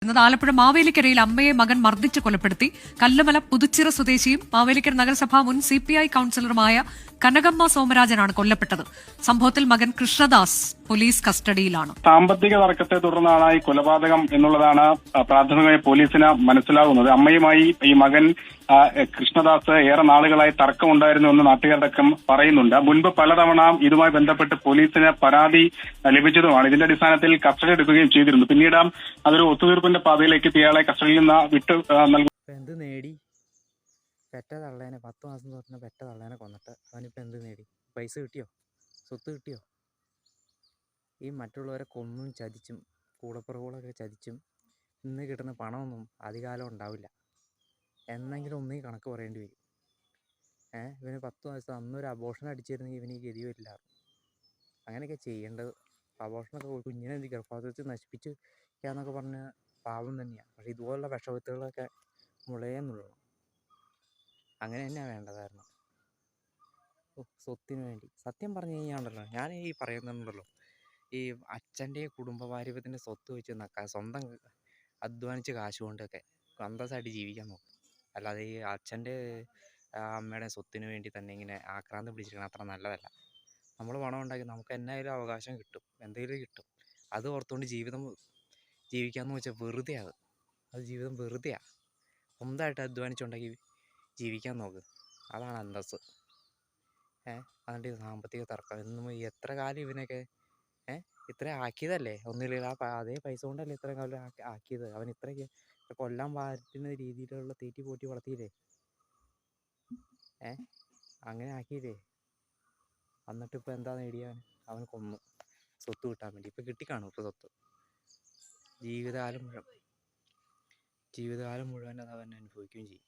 ആലപ്പുഴ മാവേലിക്കരയിൽ അമ്മയെ മകൻ മർദ്ദിച്ച് കൊലപ്പെടുത്തി. കല്ലുമല പുതുച്ചിറ സ്വദേശിയും മാവേലിക്കര നഗരസഭാ മുൻ CPI കൌൺസിലറുമായ കനകമ്മ സോമരാജനാണ് കൊല്ലപ്പെട്ടത്. സംഭവത്തിൽ മകൻ കൃഷ്ണദാസ് പോലീസ് കസ്റ്റഡിയിലാണ്. സാമ്പത്തിക തർക്കത്തെ തുടർന്നാണ് ഈ കൊലപാതകം എന്നുള്ളതാണ് പ്രാഥമികമായി പോലീസിന് മനസ്സിലാകുന്നത്. അമ്മയുമായി ഈ മകൻ കൃഷ്ണദാസ് ഏറെ നാളുകളായി തർക്കമുണ്ടായിരുന്നു എന്ന് നാട്ടുകാരടക്കം പറയുന്നുണ്ട്. മുൻപ് പലതവണ ഇതുമായി ബന്ധപ്പെട്ട് പോലീസിന് പരാതി ലഭിച്ചതുമാണ്. ഇതിന്റെ അടിസ്ഥാനത്തിൽ കസ്റ്റഡി എടുക്കുകയും ചെയ്തിരുന്നു. പിന്നീട് അതൊരു ഒത്തുതീർപ്പിന്റെ പാതയിലേക്ക് ഇയാളെ കസ്റ്റഡിയിൽ നിന്ന് വിട്ടു നൽകും. എന്ത് നേടി? പെറ്റ തള്ളേനെ 10 മാസം തുറന്ന പെറ്റ തള്ളേനെ കൊന്നിട്ട് അവനിപ്പോൾ എന്ത് നേടി? പൈസ കിട്ടിയോ? സ്വത്ത് കിട്ടിയോ? ഈ മറ്റുള്ളവരെ കൊന്നും ചതിച്ചും കൂടപ്പുറകളൊക്കെ ചതിച്ചും ഇന്ന് കിട്ടുന്ന പണമൊന്നും അധികാലം ഉണ്ടാവില്ല. എന്നെങ്കിലും ഒന്നീ കണക്ക് പറയേണ്ടി വരും. ഇവന് 10 വയസ്സ് അന്നൊരു അബോർഷൻ അടിച്ചിരുന്നെങ്കിൽ ഇവന് ഈ ഗതി വരില്ല. അങ്ങനെയൊക്കെ ചെയ്യേണ്ടത്. അബോർഷനൊക്കെ കുഞ്ഞിനെ ഗർഭാശയത്തിൽ നശിപ്പിച്ച് എന്നൊക്കെ പറഞ്ഞ് പാവം തന്നെയാണ്. പക്ഷേ ഇതുപോലുള്ള വിഷവിത്തുകളൊക്കെ മുളയെന്നുള്ളൂ. അങ്ങനെ തന്നെയാണ് വേണ്ടതായിരുന്നു. സ്വത്തിന് വേണ്ടി സത്യം പറഞ്ഞു കഴിഞ്ഞാണ്ടല്ലോ, ഞാൻ ഈ പറയുന്നുണ്ടല്ലോ, ഈ അച്ഛൻ്റെ കുടുംബപാരമ്പര്യത്തിൻ്റെ സ്വത്ത് വെച്ച് സ്വന്തം അധ്വാനിച്ച് കാശ് കൊണ്ടൊക്കെ അന്തസ്സായിട്ട് ജീവിക്കാൻ നോക്കും. അല്ലാതെ ഈ അച്ഛൻ്റെ അമ്മയുടെ സ്വത്തിന് വേണ്ടി തന്നെ ഇങ്ങനെ ആക്രാന്തം പിടിച്ചിരിക്കണം അത്ര നല്ലതല്ല. നമ്മൾ പണം ഉണ്ടാക്കി നമുക്ക് എന്നായാലും അവകാശം കിട്ടും, എന്തെങ്കിലും കിട്ടും. അത് ഓർത്തുകൊണ്ട് ജീവിക്കാമെന്ന് വെച്ചാൽ വെറുതെ. അത് ജീവിതം വെറുതെയാണ്. സ്വന്തമായിട്ട് അധ്വാനിച്ചുണ്ടാക്കി ജീവിക്കാൻ നോക്ക്, അതാണ് അന്തസ്സ്. അതുകൊണ്ട് ഈ സാമ്പത്തിക തർക്കം എന്നും എത്ര കാലം ഇവനൊക്കെ ഇത്ര ആക്കിയതല്ലേ? ഒന്നുമില്ല അതേ പൈസ കൊണ്ടല്ലേ ഇത്രയും കാലം ആക്കിയത്. അവൻ ഇത്രയ്ക്ക് കൊല്ലാൻ പറ്റുന്ന രീതിയിലുള്ള തീറ്റി പോറ്റി വളർത്തിയില്ലേ? അങ്ങനെ ആക്കിയില്ലേ? എന്നിട്ടിപ്പോൾ എന്താ നേടിയാൻ? അവൻ കൊന്നു സ്വത്ത് കിട്ടാൻ വേണ്ടി. ഇപ്പം കിട്ടിക്കാണും ഇപ്പോൾ സ്വത്ത്. ജീവിതകാലം മുഴുവൻ അത് അവൻ അനുഭവിക്കുകയും ചെയ്യും.